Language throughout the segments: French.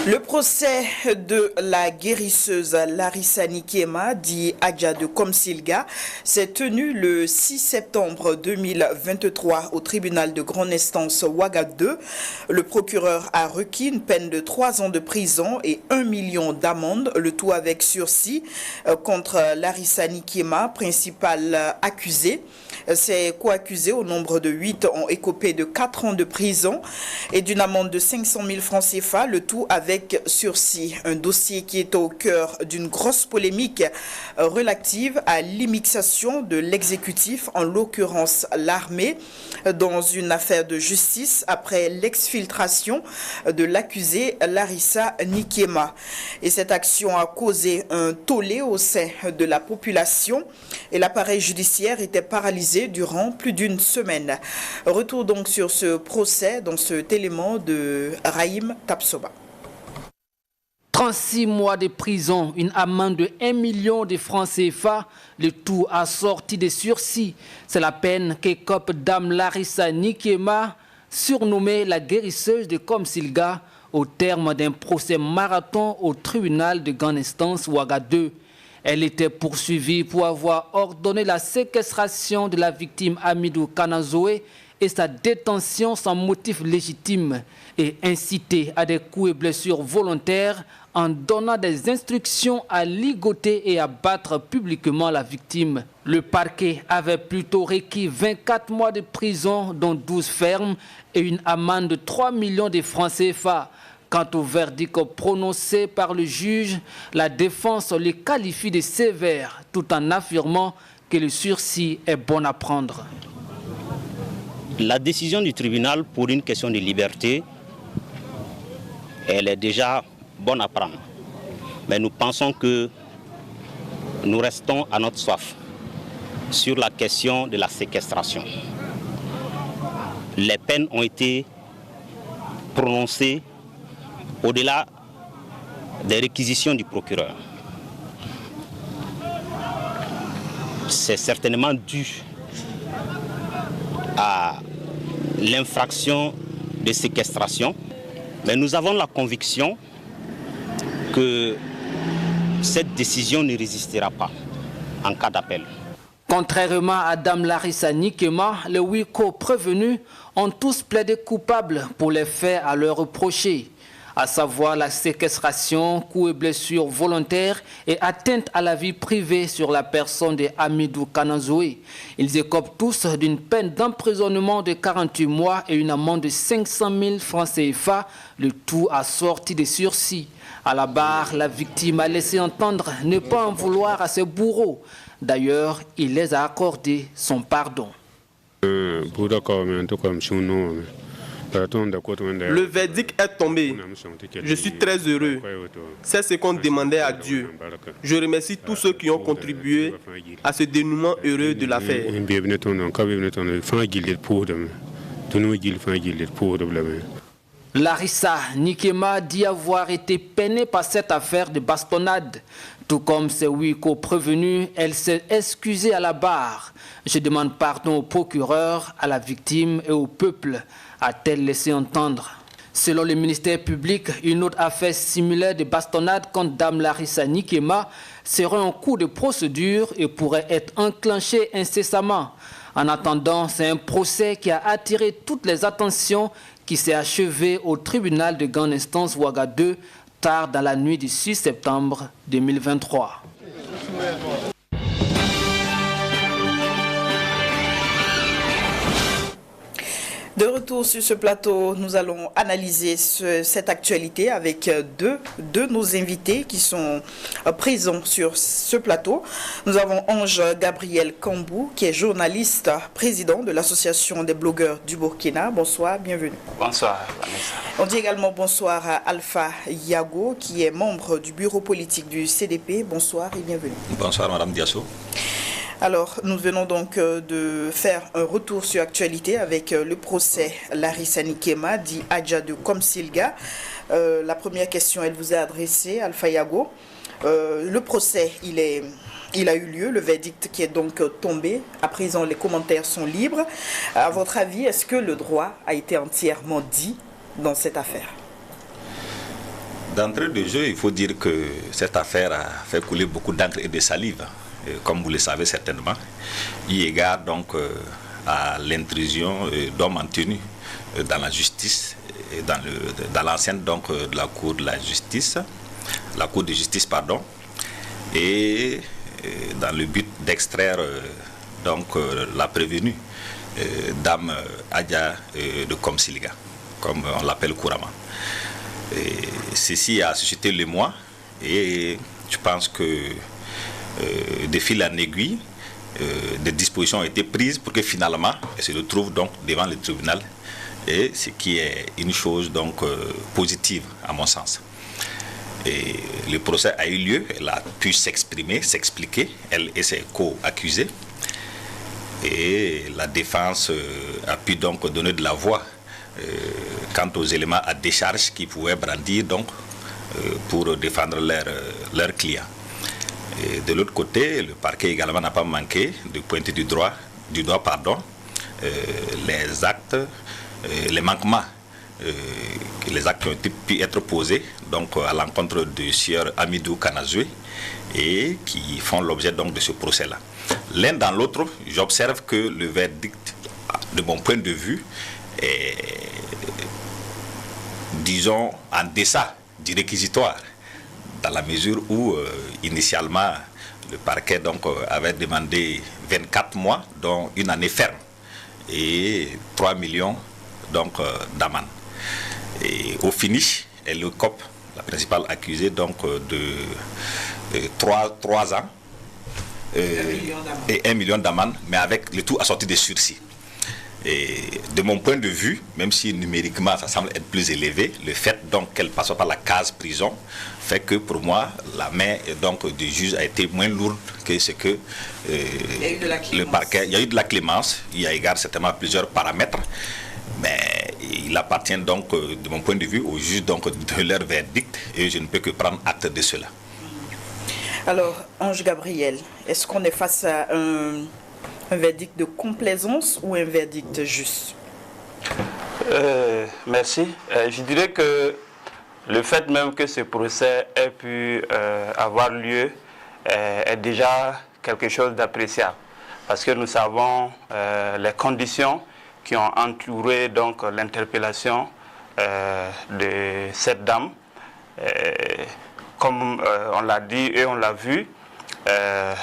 Le procès de la guérisseuse Larissa Nikema, dit Adja de Komsilga, s'est tenu le 6 septembre 2023 au tribunal de grande instance Ouaga 2. Le procureur a requis une peine de 3 ans de prison et 1 million d'amende, le tout avec sursis, contre Larissa Nikema, principale accusée. Ces co-accusés, au nombre de 8, ont écopé de 4 ans de prison et d'une amende de 500 000 francs CFA, le tout avec sursis. Un dossier qui est au cœur d'une grosse polémique relative à l'immixtion de l'exécutif, en l'occurrence l'armée, dans une affaire de justice après l'exfiltration de l'accusée Larissa Nikema. Et cette action a causé un tollé au sein de la population et l'appareil judiciaire était paralysé durant plus d'une semaine. Retour donc sur ce procès dans cet élément de Rahim Tapsoba. 36 mois de prison, une amende de 1 million de francs CFA, le tout assorti de sursis. C'est la peine qu'écope Dame Larissa Nikema, surnommée la guérisseuse de Komsilga, au terme d'un procès marathon au tribunal de grande instance Ouaga 2. Elle était poursuivie pour avoir ordonné la séquestration de la victime Hamidou Kanazoé et sa détention sans motif légitime et incité à des coups et blessures volontaires en donnant des instructions à ligoter et à battre publiquement la victime. Le parquet avait plutôt requis 24 mois de prison, dont 12 fermes, et une amende de 3 millions de francs CFA. Quant au verdict prononcé par le juge, la défense le qualifie de sévère, tout en affirmant que le sursis est bon à prendre. La décision du tribunal pour une question de liberté, elle est déjà bonne à prendre. Mais nous pensons que nous restons à notre soif sur la question de la séquestration. Les peines ont été prononcées au-delà des réquisitions du procureur. C'est certainement dû à l'infraction de séquestration, mais nous avons la conviction que cette décision ne résistera pas en cas d'appel. Contrairement à Dame Larissa Nikema, les 8 co-prévenus ont tous plaidé coupables pour les faits à leur reprocher, à savoir la séquestration, coups et blessures volontaires et atteinte à la vie privée sur la personne de Hamidou Kanazoé. Ils écopent tous d'une peine d'emprisonnement de 48 mois et une amende de 500 000 francs CFA, le tout assorti de sursis. À la barre, la victime a laissé entendre ne pas en vouloir à ses bourreaux. D'ailleurs, il les a accordé son pardon. Le verdict est tombé. Je suis très heureux. C'est ce qu'on demandait à Dieu. Je remercie tous ceux qui ont contribué à ce dénouement heureux de l'affaire. Larissa Nikema dit avoir été peinée par cette affaire de bastonnade. Tout comme ses 8 co-prévenus, elle s'est excusée à la barre. Je demande pardon au procureur, à la victime et au peuple, a-t-elle laissé entendre. Selon le ministère public, une autre affaire similaire de bastonnade contre Dame Larissa Nikema serait en cours de procédure et pourrait être enclenchée incessamment. En attendant, c'est un procès qui a attiré toutes les attentions qui s'est achevé au tribunal de grande instance Ouaga 2 tard dans la nuit du 6 septembre 2023. De retour sur ce plateau, nous allons analyser cette actualité avec deux de nos invités qui sont présents sur ce plateau. Nous avons Ange Gabriel Kambou, qui est journaliste, président de l'Association des blogueurs du Burkina. Bonsoir, bienvenue. Bonsoir, Vanessa. On dit également bonsoir à Alpha Yago, qui est membre du bureau politique du CDP. Bonsoir et bienvenue. Bonsoir, Madame Diasso. Alors, nous venons donc de faire un retour sur l'actualité avec le procès Larissa Nikema, dit Adja de Komsilga. La première question, elle vous est adressée, Alpha Yago. Le procès, il a eu lieu, le verdict qui est donc tombé. À présent, les commentaires sont libres. À votre avis, est-ce que le droit a été entièrement dit dans cette affaire? D'entrée de jeu, il faut dire que cette affaire a fait couler beaucoup d'encre et de salive, comme vous le savez certainement, eu égard donc à l'intrusion d'hommes en tenue dans la justice, dans l'enceinte donc de la cour de justice, et dans le but d'extraire donc la prévenue, Dame Adja de Komsilga, comme on l'appelle couramment. Ceci a suscité l'émoi et je pense que de fil en aiguille, des dispositions ont été prises pour que finalement elle se retrouve donc devant le tribunal, et ce qui est une chose donc positive à mon sens. Et le procès a eu lieu, elle a pu s'exprimer, s'expliquer, elle et ses co-accusés, et la défense a pu donc donner de la voix quant aux éléments à décharge qu'ils pouvaient brandir donc, pour défendre leurs clients. Et de l'autre côté, le parquet également n'a pas manqué de pointer du doigt les actes, les manquements, les actes qui ont pu être posés donc, à l'encontre de sieur Amidou Kanazoué et qui font l'objet donc de ce procès-là. L'un dans l'autre, j'observe que le verdict, de mon point de vue, disons en deçà du réquisitoire, dans la mesure où initialement le parquet donc avait demandé 24 mois dont une année ferme et 3 millions donc d'amende. Et au finish, elle écope, la principale accusée, donc de 3 ans et 1 million d'amende, mais avec le tout assorti de sursis. Et de mon point de vue, même si numériquement ça semble être plus élevé, le fait donc qu'elle passe par la case prison fait que pour moi la main donc du juge a été moins lourde que ce que le parquet. Il y a eu de la clémence, il y a égard certainement à plusieurs paramètres, mais il appartient donc de mon point de vue au juge donc de leur verdict et je ne peux que prendre acte de cela. Alors, Ange Gabriel, est-ce qu'on est face à un verdict de complaisance ou un verdict juste? Merci. Je dirais que le fait même que ce procès ait pu avoir lieu est déjà quelque chose d'appréciable. Parce que nous savons les conditions qui ont entouré donc l'interpellation de cette dame. Comme on l'a dit et on l'a vu,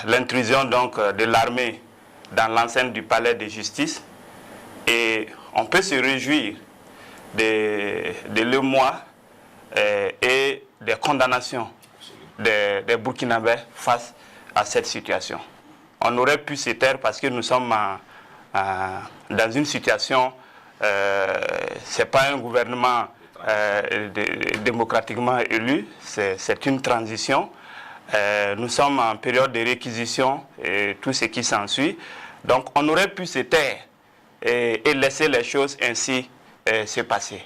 l'intrusion donc de l'armée dans l'enceinte du palais de justice, et on peut se réjouir de l'émoi et des condamnations des Burkinabés face à cette situation. On aurait pu se taire parce que nous sommes dans une situation, ce n'est pas un gouvernement démocratiquement élu, c'est une transition. Nous sommes en période de réquisition et tout ce qui s'ensuit. Donc on aurait pu se taire et laisser les choses ainsi se passer.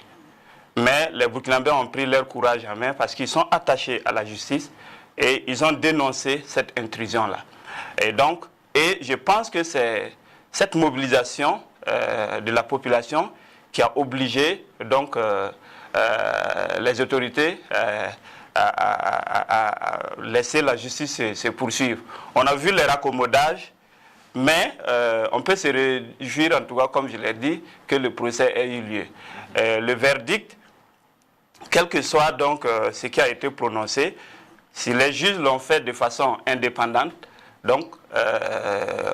Mais les Burkinabés ont pris leur courage en main parce qu'ils sont attachés à la justice et ils ont dénoncé cette intrusion-là. Et je pense que c'est cette mobilisation de la population qui a obligé donc, les autorités à laisser la justice se poursuivre. On a vu les raccommodages, mais on peut se réjouir, en tout cas, comme je l'ai dit, que le procès ait eu lieu. Le verdict, quel que soit donc ce qui a été prononcé, si les juges l'ont fait de façon indépendante, donc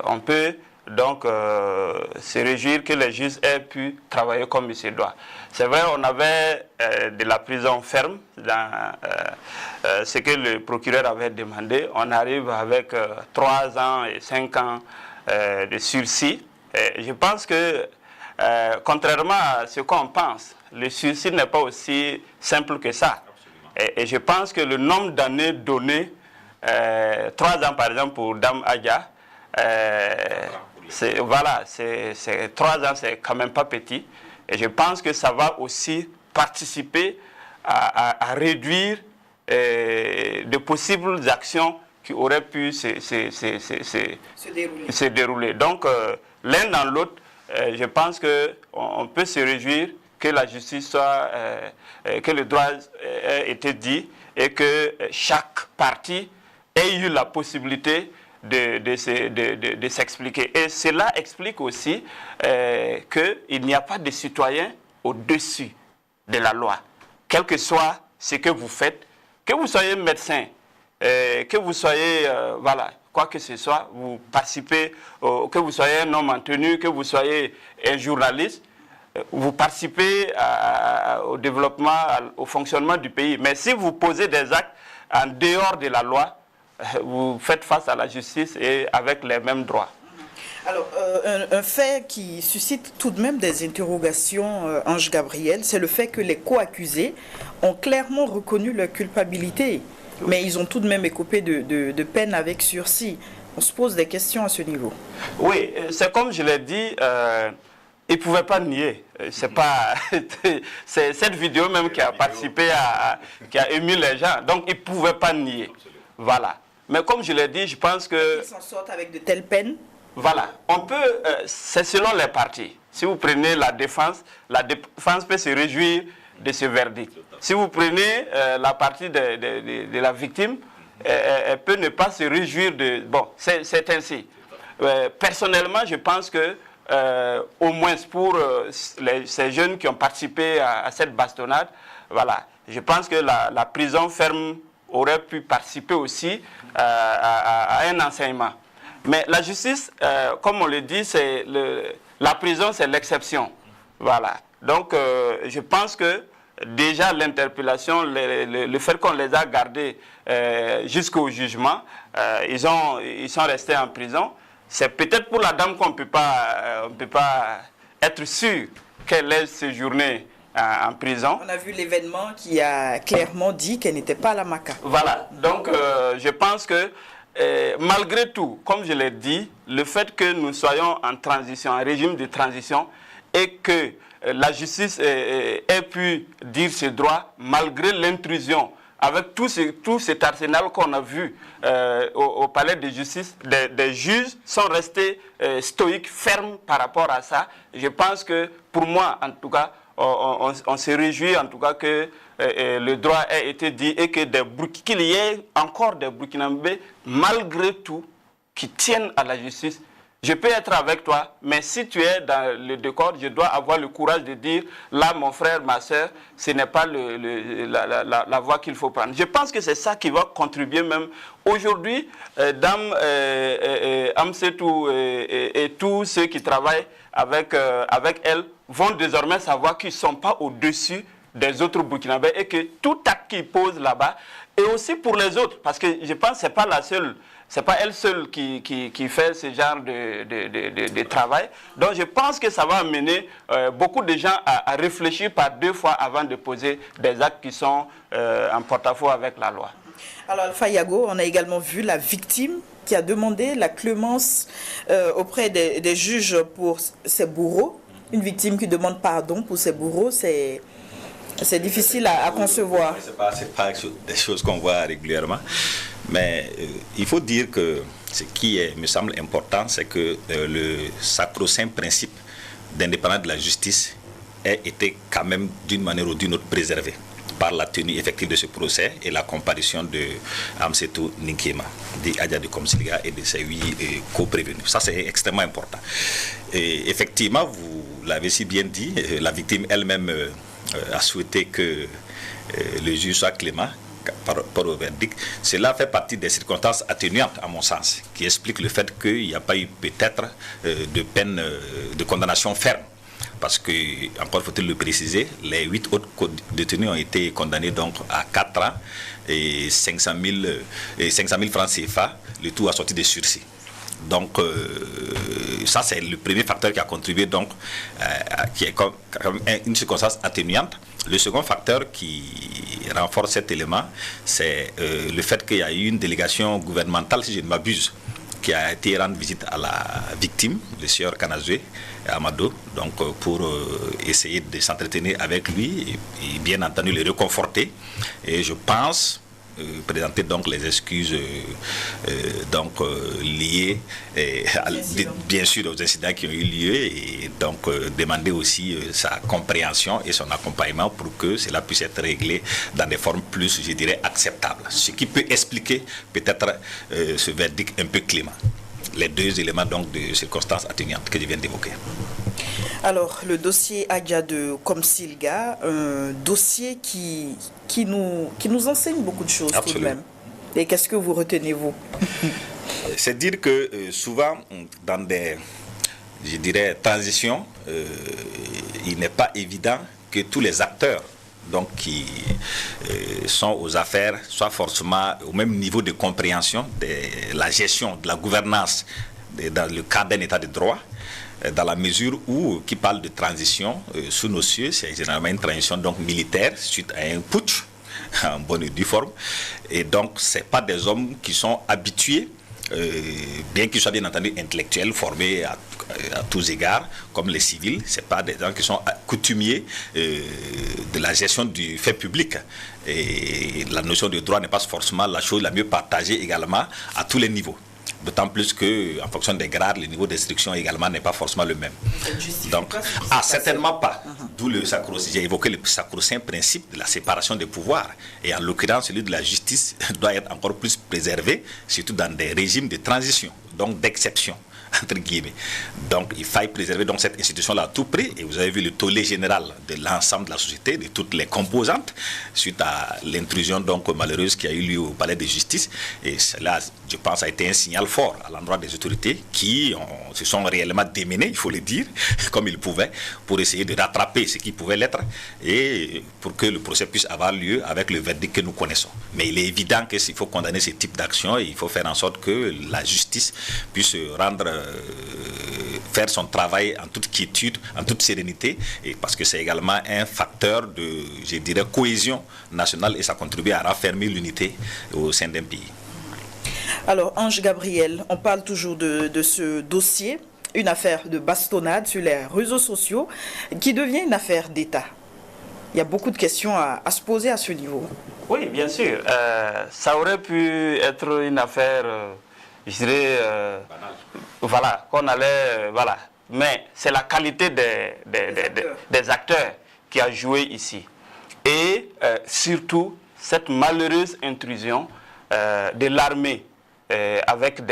on peut donc se réjouir que les juges aient pu travailler comme il se doit. C'est vrai, on avait de la prison ferme dans ce que le procureur avait demandé. On arrive avec 3 ans et 5 ans de sursis. Et je pense que, contrairement à ce qu'on pense, le sursis n'est pas aussi simple que ça. Et je pense que le nombre d'années données, 3 ans par exemple pour Dame Adja, voilà, 3 ans, c'est quand même pas petit. Et je pense que ça va aussi participer à réduire de possibles actions qui auraient pu se dérouler. Donc, l'un dans l'autre, je pense qu'on peut se réjouir que la justice soit, que le droit ait été dit et que chaque partie ait eu la possibilité de s'expliquer. Et cela explique aussi qu'il n'y a pas de citoyen au-dessus de la loi. Quel que soit ce que vous faites, que vous soyez médecin, que vous soyez, voilà, quoi que ce soit, vous participez, que vous soyez un homme en tenue, que vous soyez un journaliste, vous participez au développement, au fonctionnement du pays. Mais si vous posez des actes en dehors de la loi, vous faites face à la justice et avec les mêmes droits. Alors, un fait qui suscite tout de même des interrogations, Ange Gabriel, c'est le fait que les co-accusés ont clairement reconnu leur culpabilité, mais ils ont tout de même écopé de peine avec sursis. On se pose des questions à ce niveau. Oui, c'est comme je l'ai dit, ils ne pouvaient pas nier. C'est cette vidéo même qui a participé qui a ému les gens. Donc, ils ne pouvaient pas nier. Voilà. Mais comme je l'ai dit, je pense que... Ils s'en sortent avec de telles peines? Voilà. On peut... c'est selon les parties. Si vous prenez la défense peut se réjouir de ce verdict. Si vous prenez la partie de la victime, elle peut ne pas se réjouir de... Bon, c'est ainsi. Personnellement, je pense que au moins pour ces jeunes qui ont participé à cette bastonnade, voilà, je pense que la prison ferme aurait pu participer aussi à un enseignement. Mais la justice, comme on le dit, la prison, c'est l'exception. Voilà. Donc, je pense que déjà l'interpellation, le fait qu'on les a gardés jusqu'au jugement, ils sont restés en prison. C'est peut-être pour la dame qu'on ne peut pas être sûr qu'elle ait séjourné en prison. On a vu l'événement qui a clairement dit qu'elle n'était pas à la Maca. Voilà, donc je pense que malgré tout, comme je l'ai dit, le fait que nous soyons en transition, en régime de transition, et que la justice ait pu dire ses droits, malgré l'intrusion, avec tout cet arsenal qu'on a vu au palais de justice, des juges sont restés stoïques, fermes par rapport à ça. Je pense que, pour moi, en tout cas, on se réjouit en tout cas que le droit ait été dit et qu'il y ait encore des Burkinabés, malgré tout, qui tiennent à la justice. Je peux être avec toi, mais si tu es dans le décor, je dois avoir le courage de dire, là, mon frère, ma soeur, ce n'est pas la voie qu'il faut prendre. Je pense que c'est ça qui va contribuer même. Aujourd'hui, Dame Amsetou et tous ceux qui travaillent avec elle vont désormais savoir qu'ils ne sont pas au-dessus des autres Burkinabés et que tout acte qu'ils posent là-bas, et aussi pour les autres, parce que je pense que ce n'est pas la seule. Ce n'est pas elle seule qui fait ce genre de travail. Donc je pense que ça va amener beaucoup de gens à réfléchir par deux fois avant de poser des actes qui sont en porte-à-faux avec la loi. Alors Alpha Yago, on a également vu la victime qui a demandé la clémence auprès des juges pour ses bourreaux. Une victime qui demande pardon pour ses bourreaux, c'est difficile à concevoir. Ce n'est pas des choses qu'on voit régulièrement. Mais il faut dire que ce qui me semble important, c'est que le sacro-saint principe d'indépendance de la justice ait été quand même d'une manière ou d'une autre préservé par la tenue effective de ce procès et la comparution de Amsetou Nkinguema, d'Adja de Komsilga et de ses 8 co-prévenus. Ça, c'est extrêmement important. Et effectivement, vous l'avez si bien dit, la victime elle-même a souhaité que le juge soit clément par rapport au verdict. Cela fait partie des circonstances atténuantes, à mon sens, qui expliquent le fait qu'il n'y a pas eu peut-être de peine de condamnation ferme. Parce que, encore faut-il le préciser, les 8 autres détenus ont été condamnés donc à 4 ans et 500 000 francs CFA, le tout assorti de sursis. Donc, ça, c'est le premier facteur qui a contribué, donc, qui est comme une circonstance atténuante. Le second facteur qui renforce cet élément, c'est le fait qu'il y a eu une délégation gouvernementale, si je ne m'abuse, qui a été rendre visite à la victime, le sieur Kanazoué Amado, donc pour essayer de s'entretenir avec lui et bien entendu le réconforter. Et je pense présenter donc les excuses liées bien sûr aux incidents qui ont eu lieu et donc demander aussi sa compréhension et son accompagnement pour que cela puisse être réglé dans des formes plus, je dirais, acceptables. Ce qui peut expliquer peut-être ce verdict un peu clément. Les deux éléments donc de circonstances atténuantes que je viens d'évoquer. Alors, le dossier Adja de Komsilga, un dossier qui nous enseigne beaucoup de choses. Absolument. Tout de même. Et qu'est-ce que vous retenez, vous? C'est dire que souvent, dans des, je dirais, transitions, il n'est pas évident que tous les acteurs donc, qui sont aux affaires soient forcément au même niveau de compréhension de la gestion, de la gouvernance dans le cadre d'un état de droit, dans la mesure où, qui parle de transition, sous nos cieux, c'est généralement une transition donc militaire suite à un putsch, en bonne et due forme. Et donc, ce n'est pas des hommes qui sont habitués, bien qu'ils soient bien entendu intellectuels, formés à tous égards, comme les civils, ce n'est pas des gens qui sont coutumiers de la gestion du fait public. Et la notion de droit n'est pas forcément la chose la mieux partagée également à tous les niveaux. D'autant plus qu'en fonction des grades, le niveau d'instruction également n'est pas forcément le même. Donc, certainement pas. D'où j'ai évoqué le sacro-saint principe de la séparation des pouvoirs. Et en l'occurrence, celui de la justice doit être encore plus préservé, surtout dans des régimes de transition, donc d'exception, entre guillemets. Donc, il faille préserver donc, cette institution-là à tout prix. Et vous avez vu le tollé général de l'ensemble de la société, de toutes les composantes, suite à l'intrusion donc malheureuse qui a eu lieu au palais de justice. Et cela, je pense, a été un signal fort à l'endroit des autorités qui se sont réellement démenées, il faut le dire, comme ils pouvaient, pour essayer de rattraper ce qui pouvait l'être et pour que le procès puisse avoir lieu avec le verdict que nous connaissons. Mais il est évident que s'il faut condamner ce type d'action, il faut faire en sorte que la justice puisse faire son travail en toute quiétude, en toute sérénité, et parce que c'est également un facteur de, je dirais, cohésion nationale et ça contribue à raffermir l'unité au sein d'un pays. Alors, Ange Gabriel, on parle toujours de ce dossier, une affaire de bastonnade sur les réseaux sociaux qui devient une affaire d'État. Il y a beaucoup de questions à se poser à ce niveau. Oui, bien sûr. Ça aurait pu être une affaire, je dirais, voilà, qu'on allait, voilà. Mais c'est la qualité des acteurs qui a joué ici. Et surtout, cette malheureuse intrusion de l'armée avec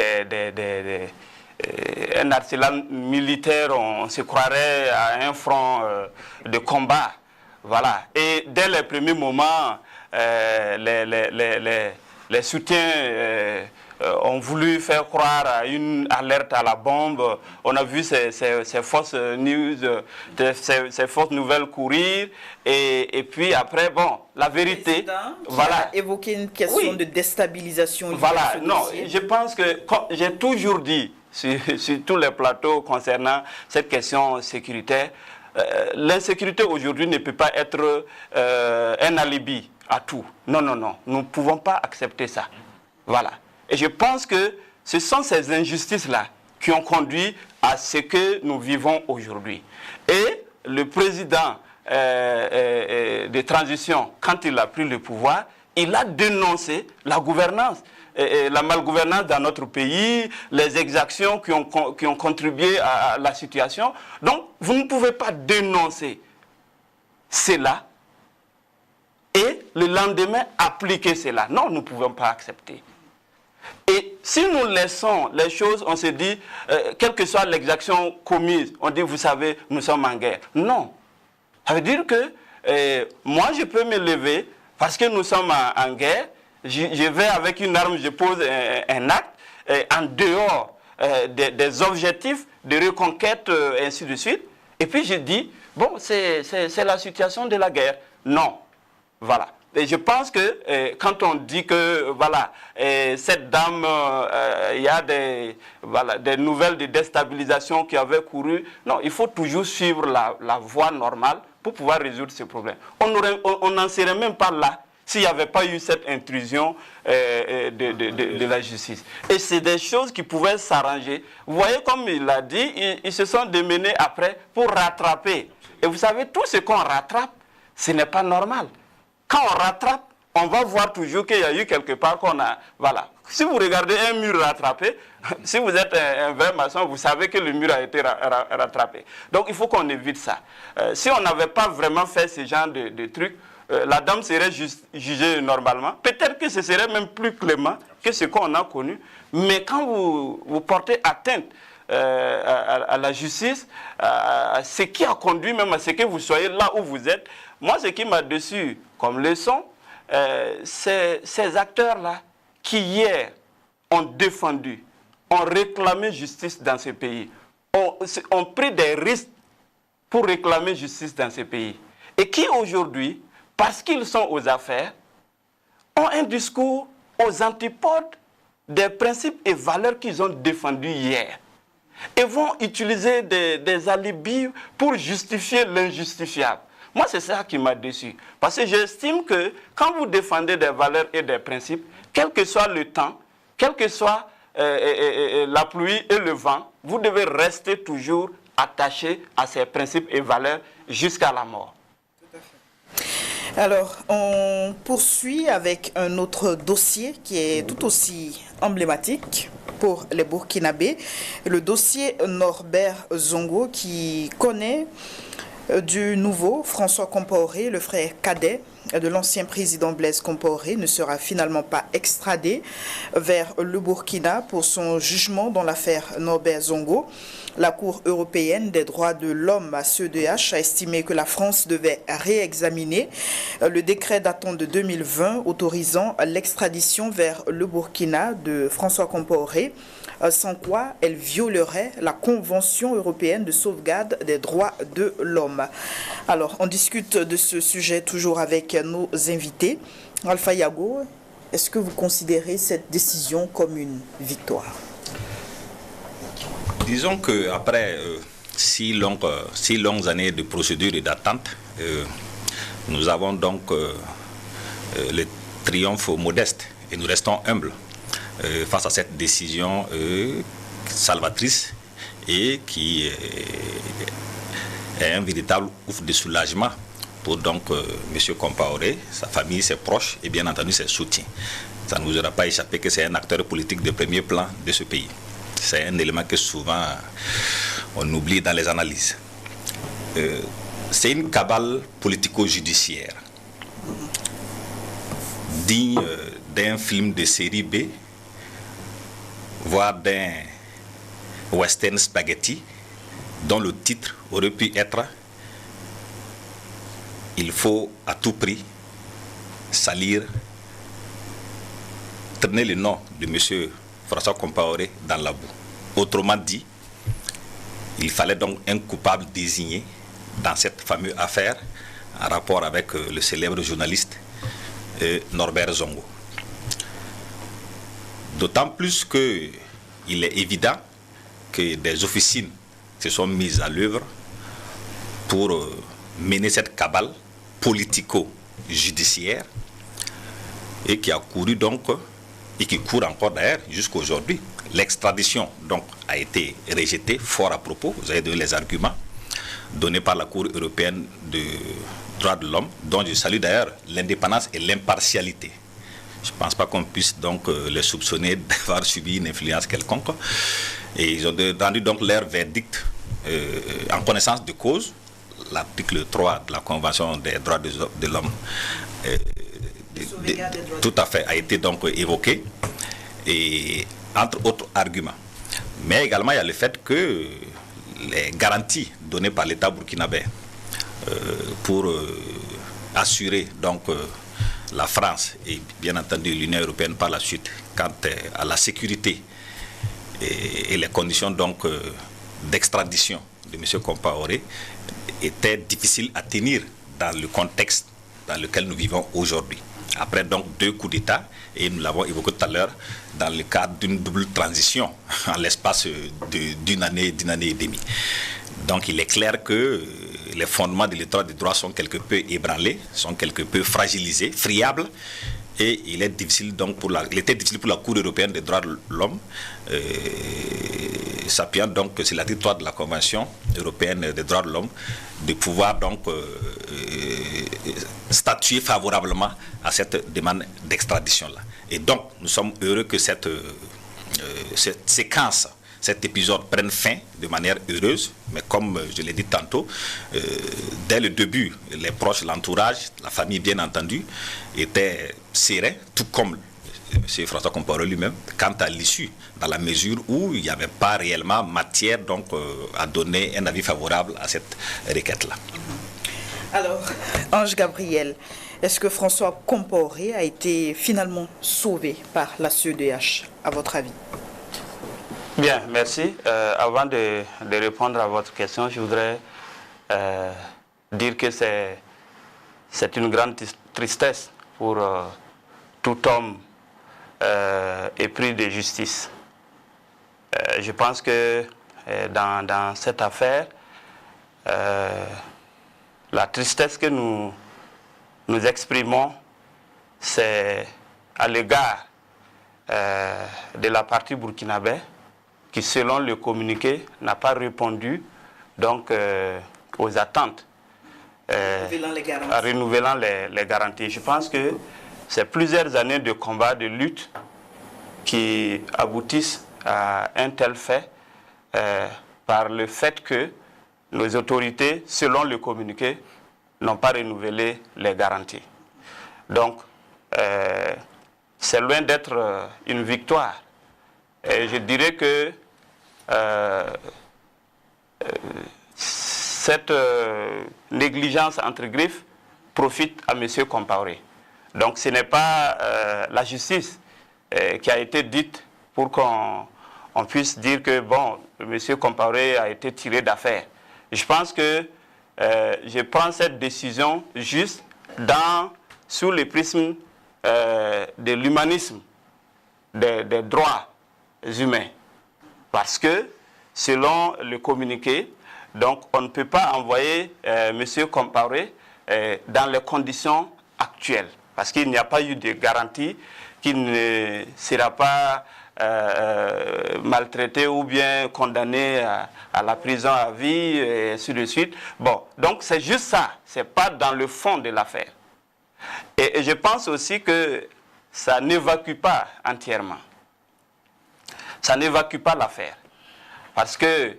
un arsenal militaire, on se croirait à un front de combat. Voilà. Et dès les premiers moments, les soutiens ont voulu faire croire à une alerte à la bombe. On a vu ces fausses news, ces fausses nouvelles courir. Et puis après, bon, la vérité... Voilà. Évoquer une question de déstabilisation. Voilà, non, je pense que j'ai toujours dit sur tous les plateaux concernant cette question sécuritaire, l'insécurité aujourd'hui ne peut pas être un alibi à tout. Non, non, non, nous ne pouvons pas accepter ça. Voilà. Et je pense que ce sont ces injustices-là qui ont conduit à ce que nous vivons aujourd'hui. Et le président de transition, quand il a pris le pouvoir, il a dénoncé la gouvernance, la malgouvernance dans notre pays, les exactions qui ont contribué à la situation. Donc, vous ne pouvez pas dénoncer cela et le lendemain appliquer cela. Non, nous ne pouvons pas accepter. Et si nous laissons les choses, on se dit, quelle que soit l'exaction commise, on dit, vous savez, nous sommes en guerre. Non. Ça veut dire que moi, je peux me lever parce que nous sommes en guerre. Je vais avec une arme, je pose un acte en dehors des objectifs de reconquête, ainsi de suite. Et puis je dis, bon, c'est la situation de la guerre. Non. Voilà. Et je pense que quand on dit que voilà, cette dame, il y a des nouvelles de déstabilisation qui avaient couru, non, il faut toujours suivre la voie normale pour pouvoir résoudre ces problèmes. On n'en serait même pas là s'il n'y avait pas eu cette intrusion de la justice. Et c'est des choses qui pouvaient s'arranger. Vous voyez, comme il l'a dit, ils se sont démenés après pour rattraper. Et vous savez, tout ce qu'on rattrape, ce n'est pas normal. Quand on rattrape, on va voir toujours qu'il y a eu quelque part qu'on a... Voilà. Si vous regardez un mur rattrapé, si vous êtes un vrai maçon, vous savez que le mur a été rattrapé. Donc il faut qu'on évite ça. Si on n'avait pas vraiment fait ce genre de trucs, la dame serait jugée normalement. Peut-être que ce serait même plus clément que ce qu'on a connu. Mais quand vous portez atteinte à la justice, à ce qui a conduit même à ce que vous soyez là où vous êtes, moi ce qui m'a déçu comme leçon, c'est ces acteurs-là qui hier ont défendu, ont réclamé justice dans ce pays, ont pris des risques pour réclamer justice dans ce pays. Et qui aujourd'hui, parce qu'ils sont aux affaires, ont un discours aux antipodes des principes et valeurs qu'ils ont défendus hier. Et vont utiliser des alibis pour justifier l'injustifiable. Moi, c'est ça qui m'a déçu. Parce que j'estime que quand vous défendez des valeurs et des principes, quel que soit le temps, quel que soit la pluie et le vent, vous devez rester toujours attaché à ces principes et valeurs jusqu'à la mort. Alors, on poursuit avec un autre dossier qui est tout aussi emblématique pour les Burkinabés, le dossier Norbert Zongo qui connaît du nouveau François Compaoré, le frère cadet de l'ancien président Blaise Compaoré, ne sera finalement pas extradé vers le Burkina pour son jugement dans l'affaire Norbert Zongo. La Cour européenne des droits de l'homme à CEDH a estimé que la France devait réexaminer le décret datant de 2020 autorisant l'extradition vers le Burkina de François Compaoré, sans quoi elle violerait la Convention européenne de sauvegarde des droits de l'homme. Alors, on discute de ce sujet toujours avec nos invités. Alpha Yago, est-ce que vous considérez cette décision comme une victoire? Disons qu'après 6 longues années de procédure et d'attente, nous avons donc le triomphe modeste et nous restons humbles face à cette décision salvatrice et qui est un véritable ouf de soulagement pour donc M. Compaoré, sa famille, ses proches et bien entendu ses soutiens. Ça ne vous aura pas échappé que c'est un acteur politique de premier plan de ce pays. C'est un élément que souvent on oublie dans les analyses. C'est une cabale politico-judiciaire digne d'un film de série B, voire d'un western spaghetti, dont le titre aurait pu être « Il faut à tout prix salir, traîner le nom de M. François Compaoré dans la boue ». Autrement dit, il fallait donc un coupable désigné dans cette fameuse affaire en rapport avec le célèbre journaliste Norbert Zongo. D'autant plus qu'il est évident que des officines se sont mises à l'œuvre pour mener cette cabale politico-judiciaire et qui a couru donc, et qui court encore d'ailleurs jusqu'à aujourd'hui. L'extradition donc a été rejetée fort à propos, vous avez donné les arguments donnés par la Cour européenne des droits de l'homme, dont je salue d'ailleurs l'indépendance et l'impartialité. Je ne pense pas qu'on puisse donc les soupçonner d'avoir subi une influence quelconque. Et ils ont rendu donc leur verdict en connaissance de cause. L'article 3 de la Convention des droits de l'homme tout à fait a été donc évoqué, et entre autres arguments. Mais également il y a le fait que les garanties données par l'État burkinabé pour assurer donc la France et bien entendu l'Union européenne par la suite quant à la sécurité et les conditions donc d'extradition de M. Compaoré étaient difficiles à tenir dans le contexte dans lequel nous vivons aujourd'hui. Après donc 2 coups d'État, et nous l'avons évoqué tout à l'heure, dans le cadre d'une double transition en l'espace d'une année et demie. Donc il est clair que les fondements de l'État de droit sont quelque peu ébranlés, sont quelque peu fragilisés, friables, Et il était difficile pour la Cour européenne des droits de l'homme, s'appuyant donc sur l'article 3 de la Convention européenne des droits de l'homme, de pouvoir donc statuer favorablement à cette demande d'extradition-là. Et donc, nous sommes heureux que cette séquence, cet épisode prenne fin de manière heureuse, mais comme je l'ai dit tantôt, dès le début, les proches, l'entourage, la famille bien entendu, étaient sereins, tout comme M. François Compaoré lui-même, quant à l'issue, dans la mesure où il n'y avait pas réellement matière donc, à donner un avis favorable à cette requête-là. Alors, Ange Gabriel, est-ce que François Compaoré a été finalement sauvé par la CEDH, à votre avis? Bien, merci. Avant de répondre à votre question, je voudrais dire que c'est une grande tristesse pour tout homme épris de justice. Je pense que dans cette affaire, la tristesse que nous exprimons, c'est à l'égard de la partie burkinabé qui, selon le communiqué, n'a pas répondu donc, aux attentes en renouvelant les garanties. Je pense que c'est plusieurs années de combat, de lutte qui aboutissent à un tel fait par le fait que nos autorités, selon le communiqué, n'ont pas renouvelé les garanties. Donc, c'est loin d'être une victoire. Et je dirais que cette négligence entre griffes profite à M. Compaoré. Donc, ce n'est pas la justice qui a été dite pour qu'on puisse dire que, bon, M. Compaoré a été tiré d'affaire. Je pense que je prends cette décision juste sous le prisme de l'humanisme, des droits humains. Parce que, selon le communiqué, donc on ne peut pas envoyer M. Compaoré dans les conditions actuelles. Parce qu'il n'y a pas eu de garantie qu'il ne sera pas maltraité ou bien condamné à la prison à vie, et ainsi de suite. Bon, donc c'est juste ça, ce n'est pas dans le fond de l'affaire. Et je pense aussi que ça n'évacue pas entièrement. Ça n'évacue pas l'affaire. Parce que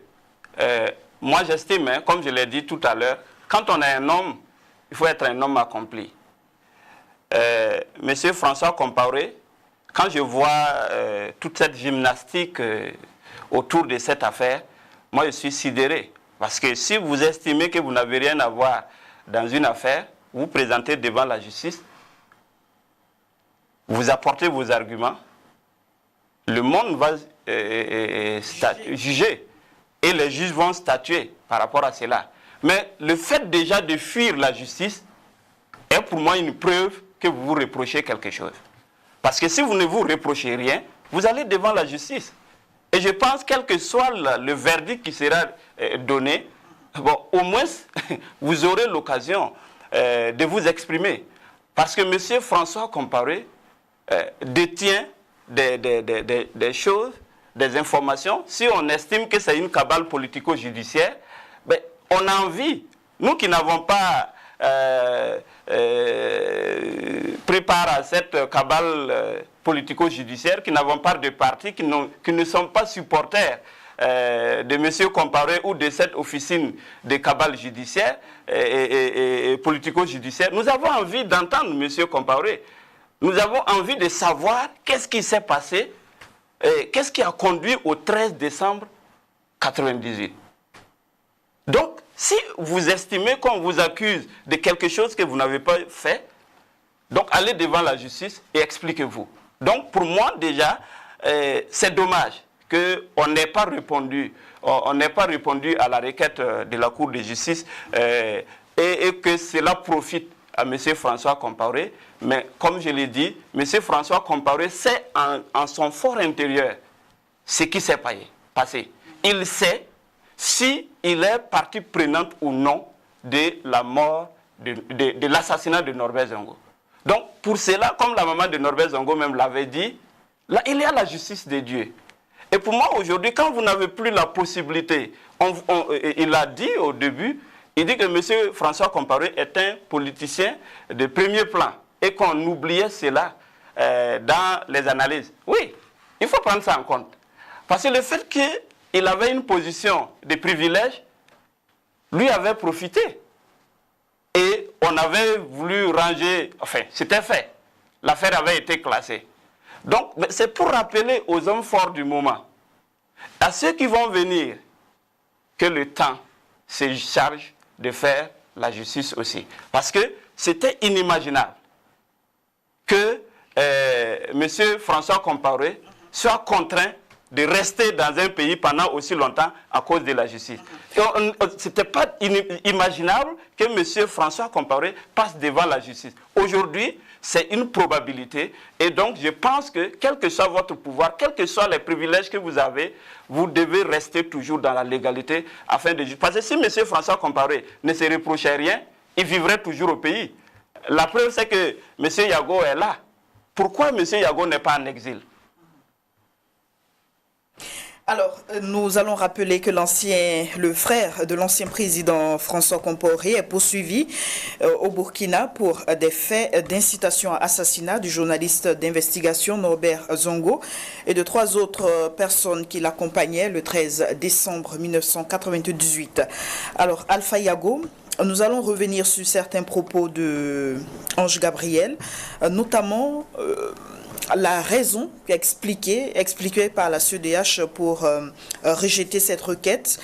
moi j'estime, hein, comme je l'ai dit tout à l'heure, quand on est un homme, il faut être un homme accompli. Monsieur François Compaoré, quand je vois toute cette gymnastique autour de cette affaire, moi je suis sidéré. Parce que si vous estimez que vous n'avez rien à voir dans une affaire, vous présentez devant la justice, vous apportez vos arguments, le monde va juger et les juges vont statuer par rapport à cela. Mais le fait déjà de fuir la justice est pour moi une preuve que vous vous reprochez quelque chose. Parce que si vous ne vous reprochez rien, vous allez devant la justice. Et je pense, quel que soit le verdict qui sera donné, bon, au moins, vous aurez l'occasion de vous exprimer. Parce que M. François Compaoré détient des choses, des informations. Si on estime que c'est une cabale politico-judiciaire, ben, on a envie, nous qui n'avons pas préparé à cette cabale politico-judiciaire, qui n'avons pas de parti, qui ne sont pas supporters de M. Compaoré ou de cette officine de cabale judiciaire et politico-judiciaire, nous avons envie d'entendre M. Compaoré. Nous avons envie de savoir qu'est-ce qui s'est passé, qu'est-ce qui a conduit au 13 décembre 1998. Donc, si vous estimez qu'on vous accuse de quelque chose que vous n'avez pas fait, donc allez devant la justice et expliquez-vous. Donc, pour moi, déjà, c'est dommage qu'on n'ait pas répondu, à la requête de la Cour de justice et que cela profite à M. François Compaoré. Mais comme je l'ai dit, M. François Compaoré sait en son fort intérieur ce qui s'est passé. Il sait s'il est partie prenante ou non de la mort, de l'assassinat de Norbert Zongo. Donc, pour cela, comme la maman de Norbert Zongo même l'avait dit, là, il y a la justice de Dieu. Et pour moi, aujourd'hui, quand vous n'avez plus la possibilité, il a dit au début, il dit que M. François Compaoré est un politicien de premier plan et qu'on oubliait cela dans les analyses. Oui, il faut prendre ça en compte. Parce que le fait qu'il avait une position de privilège, lui avait profité. Et on avait voulu ranger, enfin, c'était fait. L'affaire avait été classée. Donc, c'est pour rappeler aux hommes forts du moment, à ceux qui vont venir, que le temps se charge de faire la justice aussi. Parce que c'était inimaginable que M. François Compaoré soit contraint de rester dans un pays pendant aussi longtemps à cause de la justice. Ce n'était pas imaginable que M. François Compaoré passe devant la justice. Aujourd'hui, c'est une probabilité. Et donc, je pense que, quel que soit votre pouvoir, quels que soient les privilèges que vous avez, vous devez rester toujours dans la légalité afin de... Parce que si M. François Compaoré ne se reprochait rien, il vivrait toujours au pays. La preuve, c'est que M. Yago est là. Pourquoi M. Yago n'est pas en exil? Alors, nous allons rappeler que le frère de l'ancien président François Compaoré est poursuivi au Burkina pour des faits d'incitation à assassinat du journaliste d'investigation Norbert Zongo et de 3 autres personnes qui l'accompagnaient le 13 décembre 1998. Alors, Alpha Yago, nous allons revenir sur certains propos de Ange Gabriel, notamment... la raison expliquée par la CEDH pour rejeter cette requête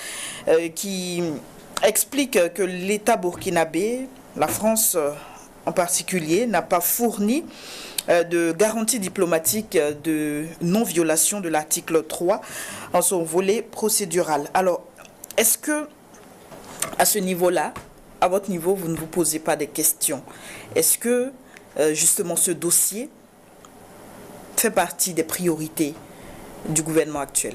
qui explique que l'État burkinabé, la France en particulier, n'a pas fourni de garantie diplomatique de non-violation de l'article 3 en son volet procédural. Alors, est-ce que, à ce niveau-là, à votre niveau, vous ne vous posez pas des questions? Est-ce que, justement, ce dossier fait partie des priorités du gouvernement actuel?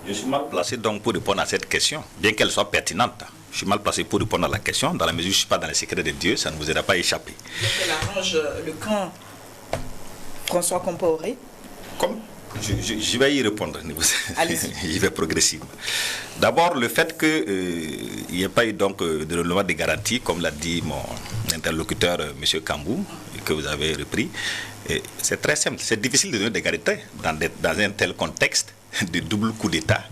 Je suis mal placé donc pour répondre à cette question, bien qu'elle soit pertinente. Je suis mal placé pour répondre à la question, dans la mesure où je ne suis pas dans les secrets de Dieu, ça ne vous aura pas échappé. Elle arrange le camp François Compaoré? Comme je vais y répondre. J'y vais progressivement. D'abord, le fait qu'il n'y ait pas eu donc de renouvellement de garantie, comme l'a dit mon interlocuteur, M. Kambou, que vous avez repris, c'est très simple. C'est difficile de donner des garanties dans un tel contexte de double coup d'État,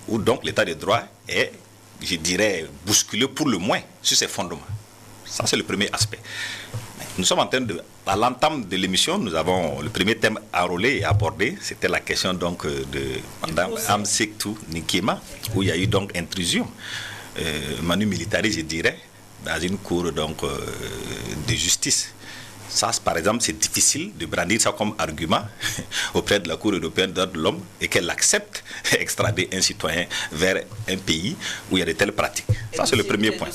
où donc l'État de droit est, je dirais, bousculé pour le moins sur ses fondements. Ça, c'est le premier aspect. Nous sommes en train de... À l'entame de l'émission, nous avons le premier thème enrôlé et abordé, c'était la question donc de Mme Amsektou Nikema, où il y a eu donc intrusion, manu militari, je dirais, dans une cour donc de justice. Ça, par exemple, c'est difficile de brandir ça comme argument auprès de la Cour européenne des droits de l'homme et qu'elle accepte extrader un citoyen vers un pays où il y a de telles pratiques. Ça, c'est le premier point.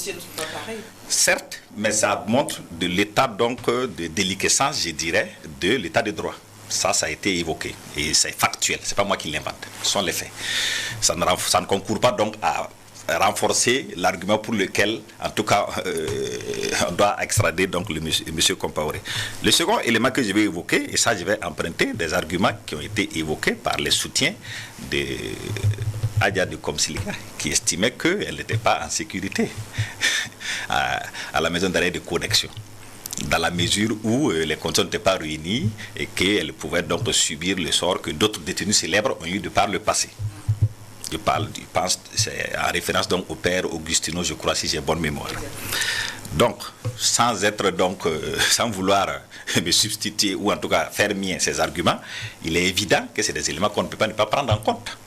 Certes, mais ça montre de l'état donc de déliquescence, je dirais, de l'état de droit. Ça a été évoqué et c'est factuel. C'est pas moi qui l'invente. Ce sont les faits. Ça ne concourt pas donc à renforcer l'argument pour lequel, en tout cas, on doit extrader donc le monsieur Compaoré. Le second élément que je vais évoquer, et ça je vais emprunter des arguments qui ont été évoqués par les soutiens de Adja de Komsiliga, qui estimait qu'elle n'était pas en sécurité à la maison d'arrêt de connexion, dans la mesure où les conditions n'étaient pas réunies et qu'elle pouvait donc subir le sort que d'autres détenus célèbres ont eu de par le passé. Je pense, c'est en référence donc au père Augustino, je crois, si j'ai bonne mémoire. Donc, sans être donc, sans vouloir me substituer ou en tout cas faire mien ces arguments, il est évident que c'est des éléments qu'on ne peut pas ne pas prendre en compte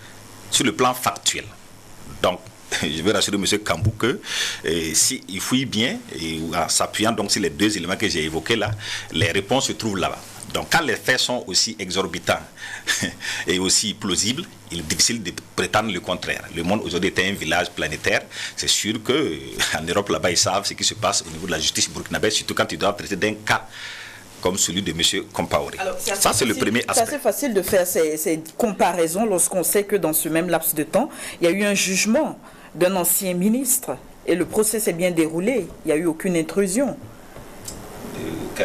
sur le plan factuel. Donc, je vais rassurer M. Kambou que s'il fouille bien, et en s'appuyant donc sur les deux éléments que j'ai évoqués là, les réponses se trouvent là-bas. Donc quand les faits sont aussi exorbitants et aussi plausibles, il est difficile de prétendre le contraire. Le monde aujourd'hui est un village planétaire. C'est sûr qu'en Europe, là-bas, ils savent ce qui se passe au niveau de la justice burkinabé, surtout quand ils doivent traiter d'un cas comme celui de M. Compaoré. Ça, c'est le premier aspect. C'est assez facile de faire ces comparaisons lorsqu'on sait que dans ce même laps de temps, il y a eu un jugement d'un ancien ministre et le procès s'est bien déroulé. Il n'y a eu aucune intrusion.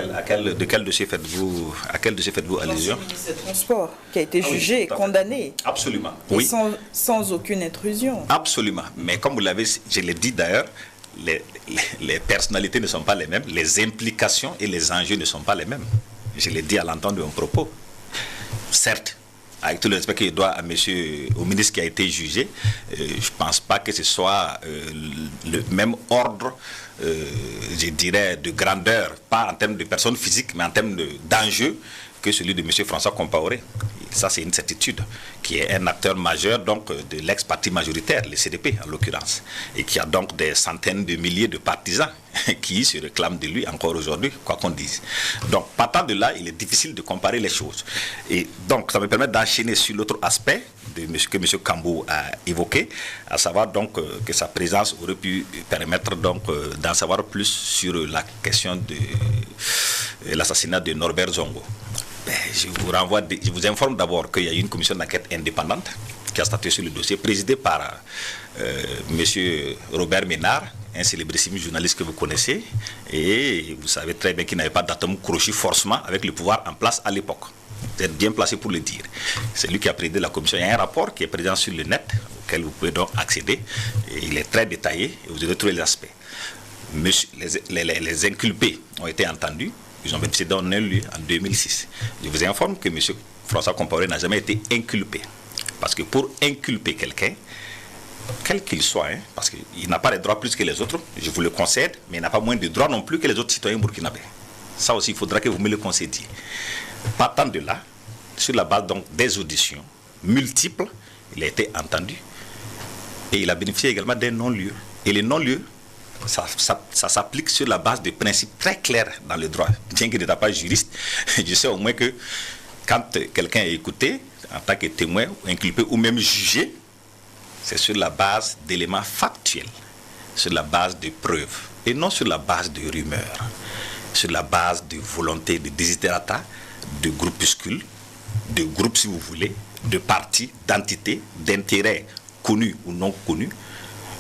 De quel dossier faites-vous allusion? Le ministre des Transports qui a été jugé, condamné. Absolument. Et Oui. sans aucune intrusion. Absolument. Mais comme vous l'avez, je l'ai dit d'ailleurs, les personnalités ne sont pas les mêmes, les implications et les enjeux ne sont pas les mêmes. Je l'ai dit à l'entente de mon propos. Certes, avec tout le respect qu'il doit au ministre qui a été jugé, je ne pense pas que ce soit le même ordre, je dirais, de grandeur, pas en termes de personnes physiques, mais en termes d'enjeux, que celui de M. François Compaoré. Ça, c'est une certitude, qui est un acteur majeur donc, de l'ex-parti majoritaire, le CDP en l'occurrence, et qui a donc des centaines de milliers de partisans qui se réclament de lui encore aujourd'hui, quoi qu'on dise. Donc, partant de là, il est difficile de comparer les choses. Et donc, ça me permet d'enchaîner sur l'autre aspect que M. Cambou a évoqué, à savoir donc que sa présence aurait pu permettre donc d'en savoir plus sur la question de l'assassinat de Norbert Zongo. Je vous informe d'abord qu'il y a eu une commission d'enquête indépendante qui a statué sur le dossier, présidée par M. Robert Ménard, un célébrissime journaliste que vous connaissez, et vous savez très bien qu'il n'avait pas d'atome crochu forcément avec le pouvoir en place à l'époque. Vous êtes bien placé pour le dire. C'est lui qui a présidé la commission. Il y a un rapport qui est présent sur le net, auquel vous pouvez donc accéder. Et il est très détaillé et vous devez trouver les aspects. Les inculpés ont été entendus. Ils ont bénéficié d'un lieu en 2006. Je vous informe que M. François Compaoré n'a jamais été inculpé. Parce que pour inculper quelqu'un, quel qu'il soit, parce qu'il n'a pas les droits plus que les autres, je vous le concède, mais il n'a pas moins de droits non plus que les autres citoyens burkinabés. Ça aussi, il faudra que vous me le concédiez. Partant de là, sur la base donc des auditions multiples, il a été entendu et il a bénéficié également d'un non-lieu. Et les non-lieux, ça s'applique sur la base de principes très clairs dans le droit. Bien que je n'étais pas juriste, je sais au moins que quand quelqu'un est écouté en tant que témoin, inculpé ou même jugé, c'est sur la base d'éléments factuels, sur la base de preuves et non sur la base de rumeurs, sur la base de volonté, de desiderata, de groupuscules, de groupes si vous voulez, de partis, d'entités, d'intérêts connus ou non connus,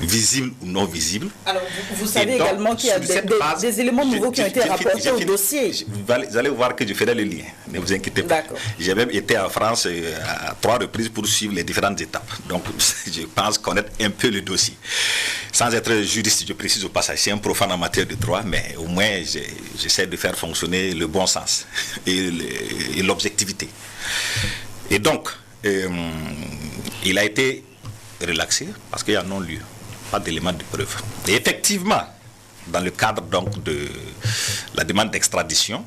visibles ou non visibles. Alors, vous savez donc, également qu'il y a des éléments nouveaux qui ont été rapportés au dossier. Vous allez voir que je ferai le lien, ne vous inquiétez pas. J'ai même été en France à 3 reprises pour suivre les différentes étapes. Donc, je pense connaître un peu le dossier. Sans être juriste, je précise au passage, c'est un profane en matière de droit, mais au moins, j'essaie de faire fonctionner le bon sens et l'objectivité. Et donc, il a été relaxé parce qu'il y a non-lieu. Pas d'éléments de preuve. Et effectivement, dans le cadre donc de la demande d'extradition,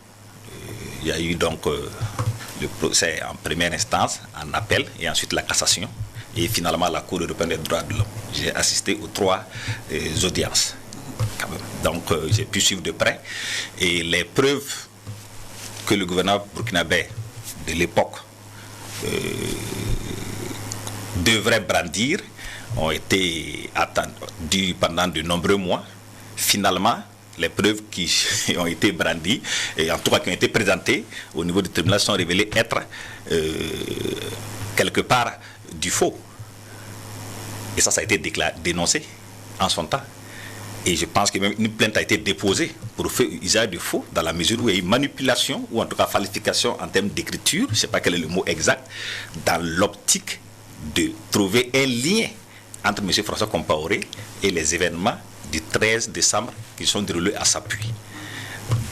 il y a eu donc le procès en première instance, en appel et ensuite la cassation. Et finalement la Cour européenne des droits de l'homme. J'ai assisté aux 3 audiences. Quand même. Donc j'ai pu suivre de près. Et les preuves que le gouvernement burkinabé de l'époque devrait brandir ont été attendues pendant de nombreux mois. Finalement, les preuves qui ont été brandies, et en tout cas qui ont été présentées au niveau du tribunal, sont révélées être quelque part du faux. Et ça a été dénoncé en son temps. Et je pense que même une plainte a été déposée pour faire usage de faux, dans la mesure où il y a eu manipulation, ou en tout cas falsification en termes d'écriture, je ne sais pas quel est le mot exact, dans l'optique de trouver un lien entre M. François Compaoré et les événements du 13 décembre qui sont déroulés à Sapuy.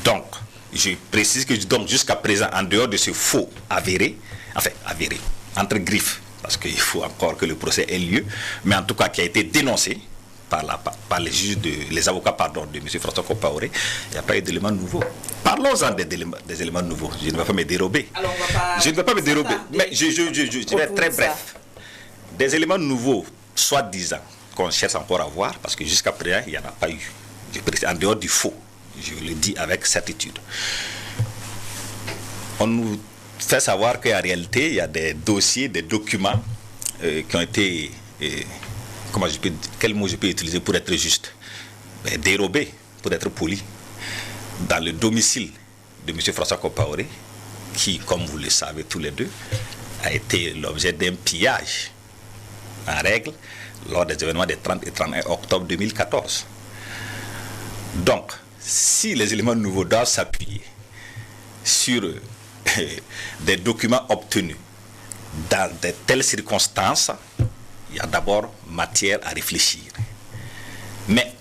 Donc, je précise que donc jusqu'à présent, en dehors de ce faux avéré, entre griffes, parce qu'il faut encore que le procès ait lieu, mais en tout cas qui a été dénoncé par les juges, les avocats de M. François Compaoré, il n'y a pas eu d'éléments nouveaux. Parlons-en des éléments nouveaux. Je ne vais pas me dérober. Alors je ne vais pas me dérober, mais je vais être très bref. Des éléments nouveaux, soi-disant, qu'on cherche encore à voir, parce que jusqu'à présent, il n'y en a pas eu. En dehors du faux, je le dis avec certitude. On nous fait savoir qu'en réalité, il y a des dossiers, des documents qui ont été, quel mot je peux utiliser pour être juste, dérobés, pour être poli, dans le domicile de M. François Compaoré, qui, comme vous le savez tous les deux, a été l'objet d'un pillage en règle lors des événements des 30 et 31 octobre 2014. Donc, si les éléments nouveaux doivent s'appuyer sur des documents obtenus dans de telles circonstances, il y a d'abord matière à réfléchir. Mais,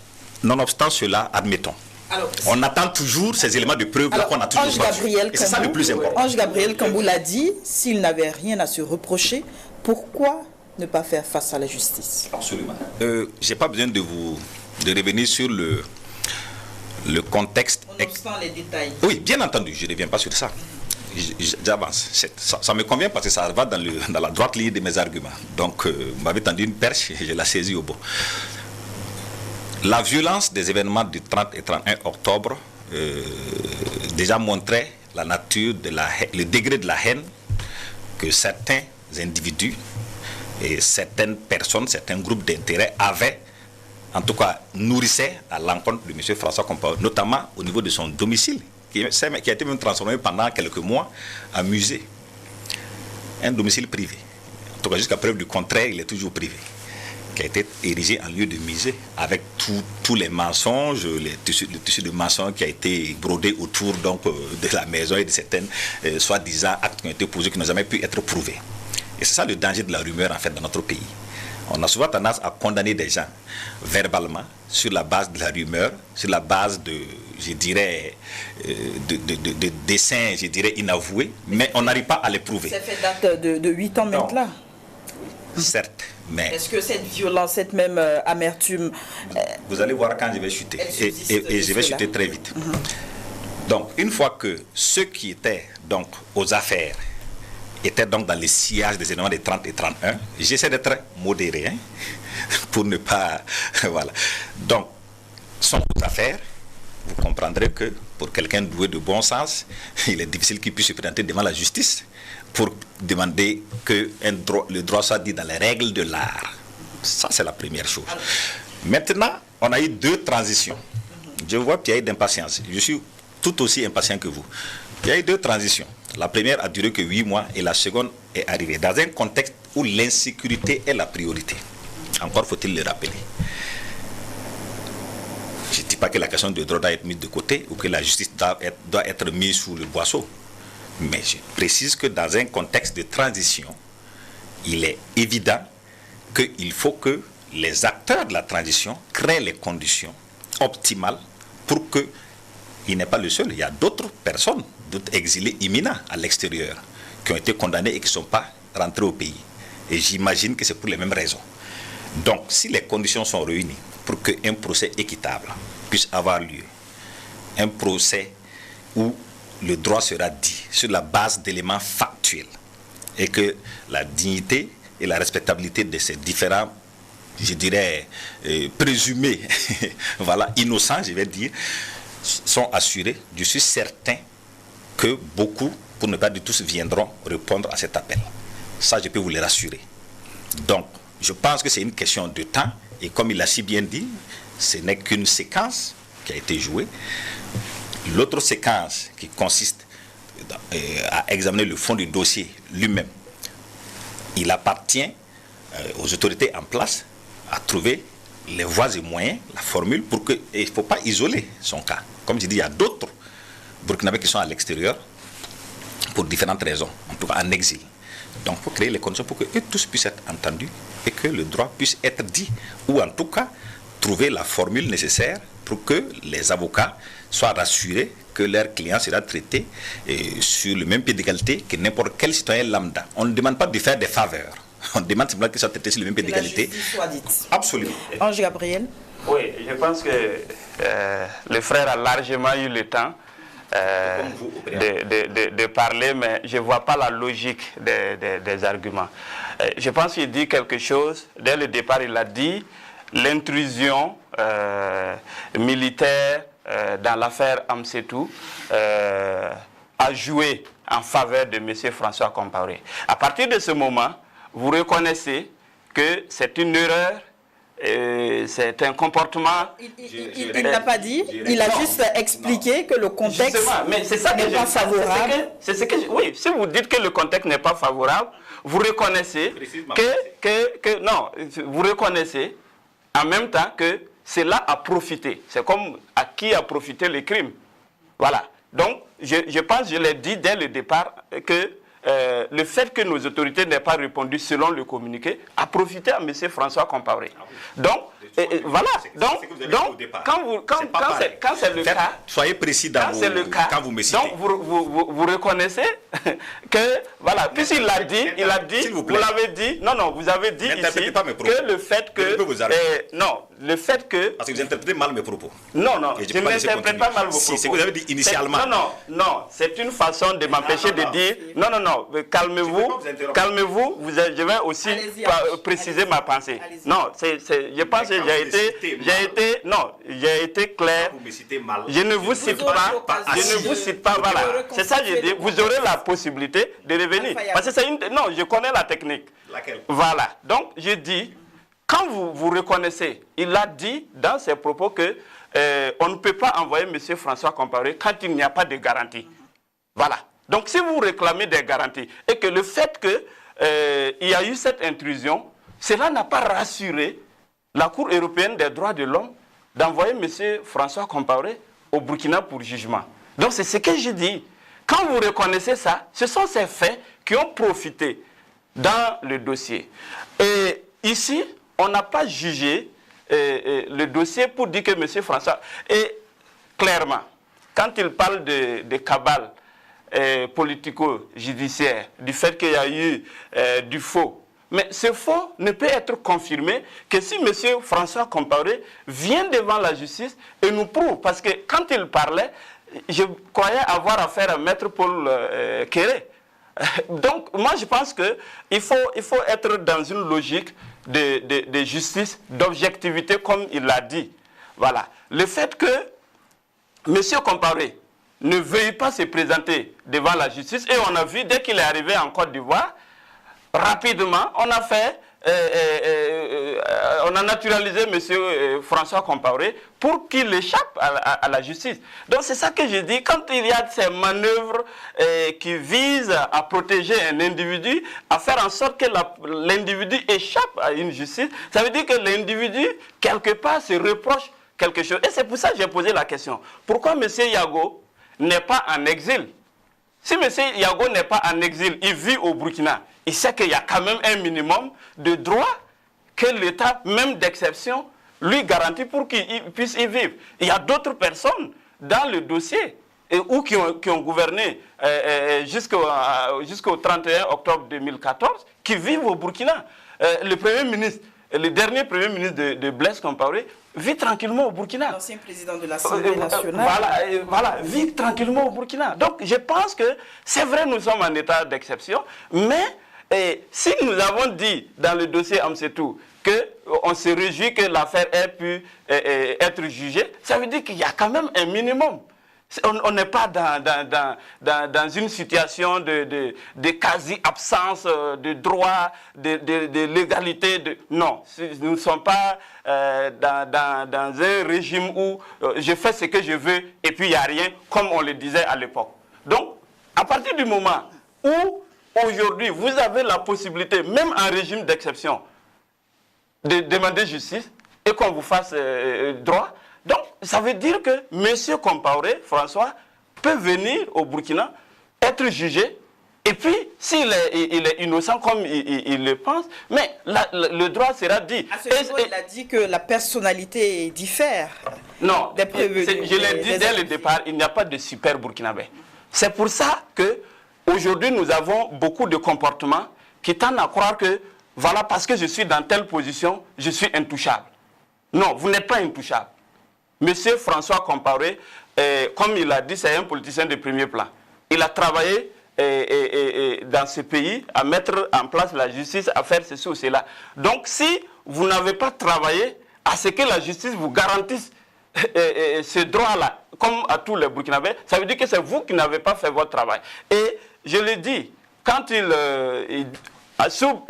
nonobstant cela, admettons. Alors, on attend toujours ces éléments de preuve qu'on a toujours pas. Et c'est ça le plus important. Ange Gabriel Kambou l'a dit, s'il n'avait rien à se reprocher, pourquoi ne pas faire face à la justice? Absolument. Je n'ai pas besoin de revenir sur le contexte. Nonobstant les détails. Oui, bien entendu, je ne reviens pas sur ça. J'avance. Ça me convient parce que ça va dans la droite ligne de mes arguments. Donc, vous m'avez tendu une perche et je l'ai saisie au bout. La violence des événements du 30 et 31 octobre déjà montrait la nature de le degré de la haine que certains individus et certaines personnes, certains groupes d'intérêt avaient, en tout cas nourrissaient à l'encontre de M. François Compaoré, notamment au niveau de son domicile, qui a été même transformé pendant quelques mois en musée. Un domicile privé. En tout cas, jusqu'à preuve du contraire, il est toujours privé, qui a été érigé en lieu de musée, avec tous les mensonges, le tissu de mensonges qui a été brodé autour donc, de la maison et de certaines soi-disant actes qui ont été posés, qui n'ont jamais pu être prouvés. Et c'est ça le danger de la rumeur en fait dans notre pays. On a souvent tendance à condamner des gens verbalement sur la base de la rumeur, sur la base de, je dirais, de dessins, je dirais, inavoués, mais on n'arrive pas à les prouver. Ça fait date de 8 ans maintenant. Certes, mais... Est-ce que cette violence, cette même amertume... Vous allez voir quand je vais chuter, et je vais chuter très vite. Donc, une fois que ceux qui étaient donc aux affaires étaient donc dans les sillages des événements des 30 et 31, j'essaie d'être modéré, hein, pour ne pas... voilà. Donc, sont aux affaires, vous comprendrez que pour quelqu'un doué de bon sens, il est difficile qu'il puisse se présenter devant la justice pour demander que le droit soit dit dans les règles de l'art. Ça, c'est la première chose. Maintenant, on a eu 2 transitions. Je vois qu'il y a eu d'impatience. Je suis tout aussi impatient que vous. Il y a eu 2 transitions. La première a duré que 8 mois et la seconde est arrivée dans un contexte où l'insécurité est la priorité. Encore faut-il le rappeler. Je ne dis pas que la question de droit doit être mise de côté ou que la justice doit être mise sous le boisseau. Mais je précise que dans un contexte de transition, il est évident qu'il faut que les acteurs de la transition créent les conditions optimales pour qu'il n'est pas le seul. Il y a d'autres personnes, d'autres exilés imminents à l'extérieur qui ont été condamnés et qui ne sont pas rentrés au pays. Et j'imagine que c'est pour les mêmes raisons. Donc, si les conditions sont réunies pour qu'un procès équitable puisse avoir lieu, un procès où le droit sera dit sur la base d'éléments factuels et que la dignité et la respectabilité de ces différents, je dirais, présumés, voilà, innocents, je vais dire, sont assurés, je suis certain que beaucoup, pour ne pas dire tous, viendront répondre à cet appel. Ça, je peux vous le rassurer. Donc, je pense que c'est une question de temps, et comme il l'a si bien dit, ce n'est qu'une séquence qui a été jouée. L'autre séquence qui consiste à examiner le fond du dossier lui-même, il appartient aux autorités en place à trouver les voies et moyens, la formule, pour que, et il ne faut pas isoler son cas. Comme je dis, il y a d'autres Burkinabés qui sont à l'extérieur pour différentes raisons, en tout cas en exil. Donc il faut créer les conditions pour que eux tous puissent être entendus et que le droit puisse être dit, ou en tout cas trouver la formule nécessaire pour que les avocats soient rassurés que leur client sera traité sur le même pied d'égalité que n'importe quel citoyen lambda. On ne demande pas de faire des faveurs. On demande simplement qu'ils soient traités sur le même pied d'égalité. Absolument. Ange Gabriel. Oui, je pense que le frère a largement eu le temps de parler, mais je ne vois pas la logique des arguments. Je pense qu'il dit quelque chose. Dès le départ, il a dit l'intrusion militaire dans l'affaire Amsetou a joué en faveur de M. François Compaoré. À partir de ce moment, vous reconnaissez que c'est une erreur, c'est un comportement... Il n'a pas dit, il a juste expliqué que le contexte n'est pas favorable. Oui, si vous dites que le contexte n'est pas favorable, vous reconnaissez vous reconnaissez en même temps que cela a profité. C'est comme à qui a profité le crime. Voilà. Donc, je pense, je l'ai dit dès le départ, que le fait que nos autorités n'aient pas répondu selon le communiqué a profité à M. François Compaoré. Donc, voilà. Donc, quand c'est le cas... Soyez précis quand vous me citez. Donc, vous reconnaissez que, voilà, puisqu'il l'a dit, vous l'avez dit, non, vous avez dit ici que le fait que... non, le fait que... Parce que vous interprétez mal mes propos. Non, je n'interprète pas mal vos propos. Si, c'est que vous avez dit initialement. Non, c'est une façon de m'empêcher de dire... Non, calmez-vous, je vais aussi préciser ma pensée. Non, je pense que j'ai été clair. Je ne vous cite pas, voilà. C'est ça que j'ai dit, vous aurez la possibilité de revenir. Parce que c'est une... Non, je connais la technique. Laquelle? Voilà, donc je dis, quand vous reconnaissez, il a dit dans ses propos que on ne peut pas envoyer M. François Compaoré quand il n'y a pas de garantie. Voilà. Donc si vous réclamez des garanties et que le fait qu'il y a eu cette intrusion, cela n'a pas rassuré la Cour européenne des droits de l'homme d'envoyer M. François Compaoré au Burkina pour jugement. Donc c'est ce que je dis. Quand vous reconnaissez ça, ce sont ces faits qui ont profité dans le dossier. Et ici, on n'a pas jugé le dossier pour dire que M. François... Et clairement, quand il parle de cabale politico-judiciaire, du fait qu'il y a eu du faux, mais ce faux ne peut être confirmé que si M. François Compaoré vient devant la justice et nous prouve. Parce que quand il parlait, je croyais avoir affaire à Maître Paul Kéré. Donc, moi, je pense qu'il faut être dans une logique de justice, d'objectivité, comme il l'a dit. Voilà. Le fait que M. Compaoré ne veuille pas se présenter devant la justice, et on a vu, dès qu'il est arrivé en Côte d'Ivoire, rapidement, on a naturalisé M. François Compaoré pour qu'il échappe à la justice. Donc c'est ça que je dis, quand il y a ces manœuvres qui visent à protéger un individu, à faire en sorte que l'individu échappe à une justice, ça veut dire que l'individu, quelque part, se reproche quelque chose. Et c'est pour ça que j'ai posé la question. Pourquoi M. Yago n'est pas en exil? Si M. Yago n'est pas en exil, il vit au Burkina, il sait qu'il y a quand même un minimum de droits que l'État, même d'exception, lui garantit pour qu'il puisse y vivre. Il y a d'autres personnes dans le dossier ou qui ont gouverné jusqu'au 31 octobre 2014 qui vivent au Burkina. Le dernier Premier ministre de Blaise Compaoré vit tranquillement au Burkina. L'ancien président de l'Assemblée nationale. Voilà, vit tranquillement au Burkina. Donc je pense que c'est vrai, nous sommes en état d'exception, mais si nous avons dit dans le dossier Amsetou qu'on se réjouit que l'affaire ait pu être jugée, ça veut dire qu'il y a quand même un minimum. On n'est pas dans une situation de quasi-absence de droit, de légalité. Non, nous ne sommes pas dans un régime où je fais ce que je veux et puis il n'y a rien, comme on le disait à l'époque. Donc, à partir du moment où aujourd'hui vous avez la possibilité, même en régime d'exception, de demander justice et qu'on vous fasse droit, donc, ça veut dire que M. Compaoré, François, peut venir au Burkina, être jugé, et puis, s'il est innocent comme il le pense, mais le droit sera dit. À ce niveau, il a dit que la personnalité diffère. Non, je l'ai dit dès le départ, il n'y a pas de super burkinabé. C'est pour ça qu'aujourd'hui, nous avons beaucoup de comportements qui tendent à croire que, voilà, parce que je suis dans telle position, je suis intouchable. Non, vous n'êtes pas intouchable. Monsieur François Compaoré, comme il a dit, c'est un politicien de premier plan. Il a travaillé dans ce pays à mettre en place la justice, à faire ceci ou cela. Donc si vous n'avez pas travaillé à ce que la justice vous garantisse ce droit-là, comme à tous les Burkinabés, ça veut dire que c'est vous qui n'avez pas fait votre travail. Et je l'ai dit, quand sous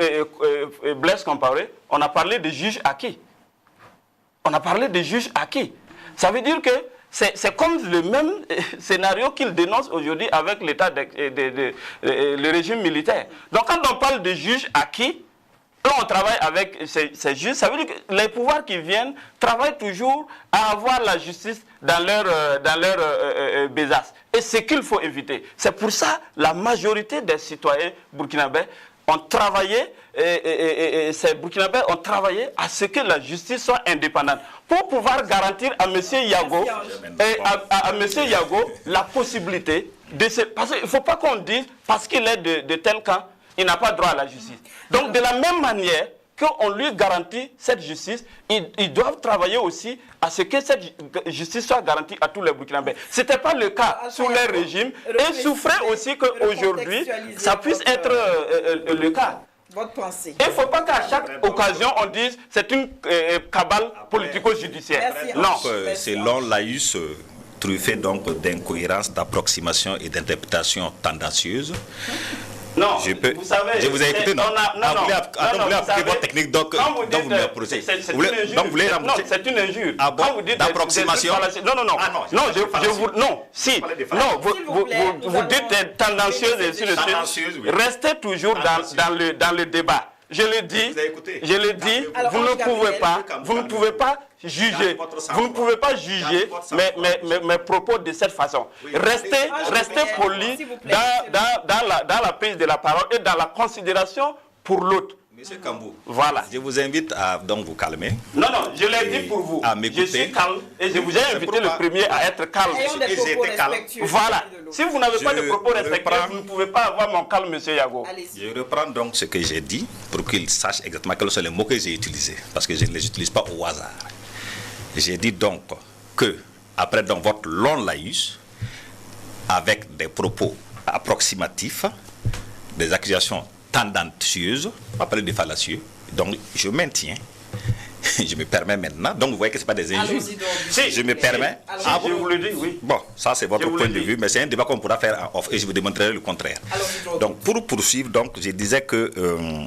Blaise Compaoré, on a parlé de juges acquis. On a parlé de juges acquis. Ça veut dire que c'est comme le même scénario qu'il dénonce aujourd'hui avec l'état le régime militaire. Donc quand on parle de juges acquis, Quand on travaille avec ces juges, ça veut dire que les pouvoirs qui viennent travaillent toujours à avoir la justice dans leur besace. Et c'est qu'il faut éviter. C'est pour ça que la majorité des citoyens burkinabés ont travaillé, ces burkinabés ont travaillé à ce que la justice soit indépendante pour pouvoir garantir à M. Yago et à M. Yago la possibilité de se... Parce qu'il ne faut pas qu'on dise, parce qu'il est de tel camp, il n'a pas droit à la justice. Donc de la même manière qu'on lui garantit cette justice, ils doivent travailler aussi à ce que cette justice soit garantie à tous les Burkinabés. Ce n'était pas le cas sous leur régime et souffrait aussi qu'aujourd'hui, ça puisse être le cas. Votre pensée. Il ne faut pas qu'à chaque occasion on dise c'est une cabale politico-judiciaire. Non. Selon l'AIUS, truffé donc d'incohérences, d'approximations et d'interprétations tendancieuses. Non, vous savez, je vous ai écouté, non? Vous voulez appliquer votre technique, donc vous me reprochez. Donc vous voulez rembourser? Non, c'est une injure. Ah bon? D'approximation? Vous dites tendancieuses et ainsi de suite. Restez toujours dans le débat. Je le dis, vous ne pouvez pas juger. Vous ne pouvez pas juger mes propos de cette façon. Restez poli dans la prise de la parole et dans la considération pour l'autre. Monsieur Kambou, voilà. Je vous invite à donc vous calmer. Non, je l'ai dit pour vous. Je suis calme et je vous ai invité le premier à être calme. Et j'ai été calme. Voilà. Si vous n'avez pas de propos respectueux, vous ne pouvez pas avoir mon calme, monsieur Yago. Je reprends donc ce que j'ai dit pour qu'il sache exactement quels sont les mots que j'ai utilisés. Parce que je ne les utilise pas au hasard. J'ai dit donc que, après donc votre long laïus, avec des propos approximatifs, des accusations tendancieuses, pas parler de fallacieux, donc je maintiens, je me permets maintenant, donc vous voyez que ce n'est pas des injures. Si, je me permets. Je vous le dis, oui. Bon, ça c'est votre point de vue, mais c'est un débat qu'on pourra faire en off et je vous démontrerai le contraire. Donc pour poursuivre, donc, je disais que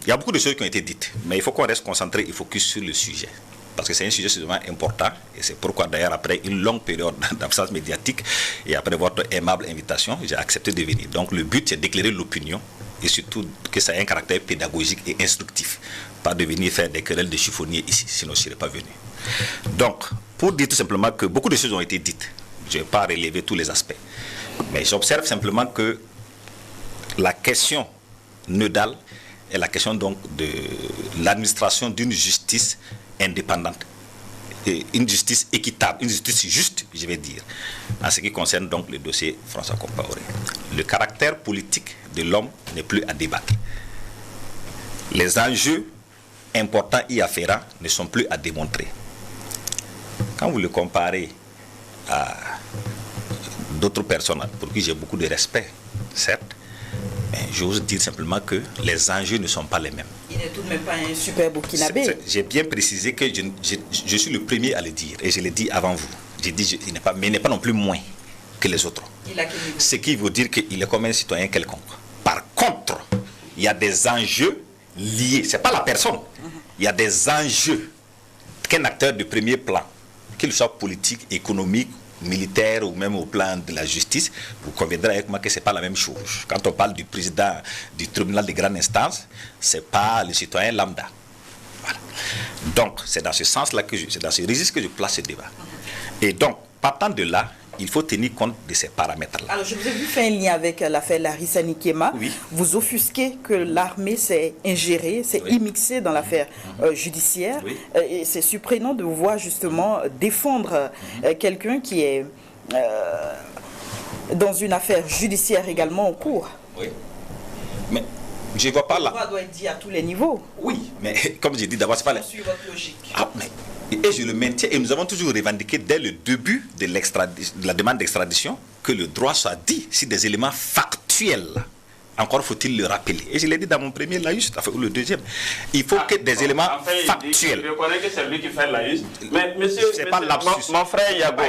il y a beaucoup de choses qui ont été dites, mais il faut qu'on reste concentré et focus sur le sujet. Parce que c'est un sujet suffisamment important et c'est pourquoi d'ailleurs après une longue période d'absence médiatique et après votre aimable invitation, j'ai accepté de venir. Donc le but c'est d'éclairer l'opinion et surtout que ça ait un caractère pédagogique et instructif. Pas de venir faire des querelles de chiffonniers ici, sinon je ne serais pas venu. Donc, pour dire tout simplement que beaucoup de choses ont été dites, je ne vais pas relever tous les aspects, mais j'observe simplement que la question nodale est la question donc de l'administration d'une justice indépendante, et une justice équitable, une justice juste, je vais dire, en ce qui concerne donc le dossier François Compaoré. Le caractère politique de l'homme n'est plus à débattre. Les enjeux importants y afférents ne sont plus à démontrer. Quand vous le comparez à d'autres personnes pour qui j'ai beaucoup de respect, certes, mais j'ose dire simplement que les enjeux ne sont pas les mêmes. Il n'est tout de même pas un super burkinabé. J'ai bien précisé que je suis le premier à le dire, et je l'ai dit avant vous. J'ai dit, mais il n'est pas non plus moins que les autres. Ce qui veut dire qu'il est comme un citoyen quelconque. Par contre, il y a des enjeux liés. Ce n'est pas la personne. Il y a des enjeux qu'un acteur de premier plan, qu'il soit politique, économique, militaire ou même au plan de la justice, vous conviendrez avec moi que ce n'est pas la même chose. Quand on parle du président du tribunal de grande instance, ce n'est pas le citoyen lambda. Voilà. Donc, c'est dans ce sens-là, c'est dans ce registre que je place ce débat. Et donc, partant de là, il faut tenir compte de ces paramètres-là. Alors, je vous ai vu faire un lien avec l'affaire Larissa Nikema. Oui. Vous offusquez que l'armée s'est ingérée, s'est immixée dans l'affaire judiciaire. Oui. Et c'est surprenant de vous voir justement défendre quelqu'un qui est dans une affaire judiciaire également en cours. Oui. Mais je ne vois pas là. Le droit doit être dit à tous les niveaux. Oui, mais comme j'ai dit d'abord, c'est pas la... Suivre votre logique. Ah, mais... Et je le maintiens, et nous avons toujours revendiqué dès le début de la demande d'extradition que le droit soit dit si des éléments factuels, encore faut-il le rappeler. Et je l'ai dit dans mon premier laïus, ou le deuxième. Il faut que des éléments factuels. Je reconnais que c'est lui qui fait le laïus. Mais monsieur, mon frère Yago,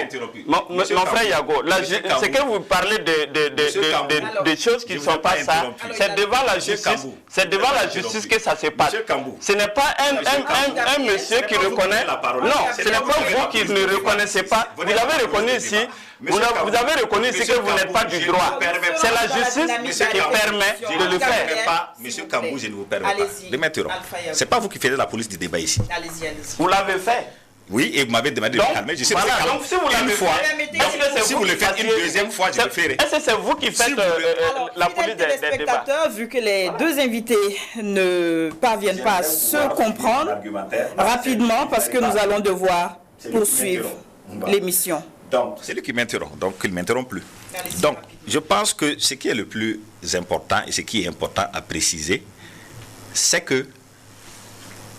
ce que vous parlez de choses qui ne sont pas ça, c'est devant la justice. C'est devant la justice que ça se passe. Ce n'est pas un monsieur qui reconnaît. Non, ce n'est pas vous qui ne reconnaissez pas. Vous avez reconnu ici. Vous avez reconnu ici que vous n'êtes pas du droit. C'est la justice qui permet permet de le faire. Monsieur Kambou, je ne vous permets pas de m'interrompre. Ce n'est pas vous qui faites la police du débat ici. Allez-y. Vous l'avez fait. Oui, et vous m'avez demandé de me calmer. Je sais voilà, donc si vous l'avez fait, si vous le faites une deuxième fois, je le ferai. Est-ce que c'est vous qui faites la police des débats? Vu que les deux invités ne parviennent pas à se comprendre rapidement, parce que nous allons devoir poursuivre l'émission. Donc, c'est lui qui m'interrompt, donc il ne m'interrompt plus. Donc, je pense que ce qui est le plus important et ce qui est important à préciser, c'est que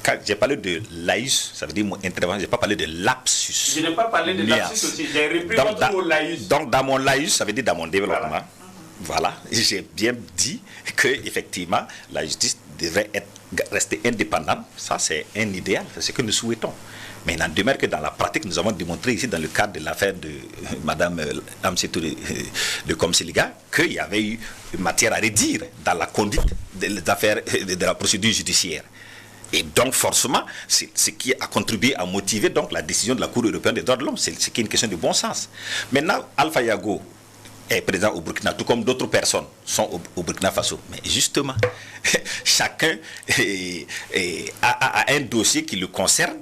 quand j'ai parlé de laïus, ça veut dire mon intervention, je n'ai pas parlé de lapsus. Je n'ai pas parlé de lapsus aussi, j'ai repris votre mot laïus. Donc, dans mon laïus, ça veut dire dans mon développement. Voilà, j'ai bien dit que effectivement la justice devrait rester indépendante. Ça, c'est un idéal, c'est ce que nous souhaitons. Mais il n'en demeure que dans la pratique, nous avons démontré ici dans le cadre de l'affaire de Mme Amsetou de Komsiliga qu'il y avait eu matière à redire dans la conduite des affaires de la procédure judiciaire. Et donc, forcément, c'est ce qui a contribué à motiver donc, la décision de la Cour européenne des droits de l'homme. C'est ce qui est une question de bon sens. Maintenant, Alpha Yago est présent au Burkina, tout comme d'autres personnes sont au Burkina Faso. Mais justement, chacun a un dossier qui le concerne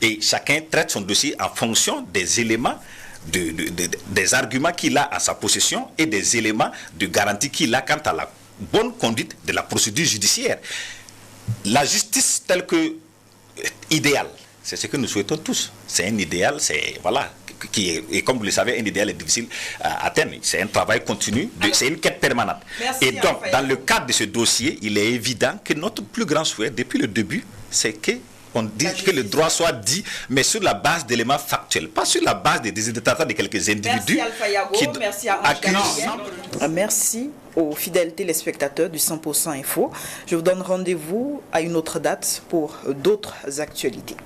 et chacun traite son dossier en fonction des éléments, des arguments qu'il a à sa possession et des éléments de garantie qu'il a quant à la bonne conduite de la procédure judiciaire. La justice telle que idéale, c'est ce que nous souhaitons tous. C'est un idéal, c'est voilà, et comme vous le savez, un idéal est difficile à atteindre. C'est un travail continu, c'est une quête permanente. Merci, et donc, dans le cadre de ce dossier, il est évident que notre plus grand souhait, depuis le début, c'est qu'on dise que le droit soit dit, mais sur la base d'éléments factuels, pas sur la base des désirata de quelques individus. Merci Alpha Yago, merci à Ange. Merci aux fidèles téléspectateurs du 100% Info. Je vous donne rendez-vous à une autre date pour d'autres actualités.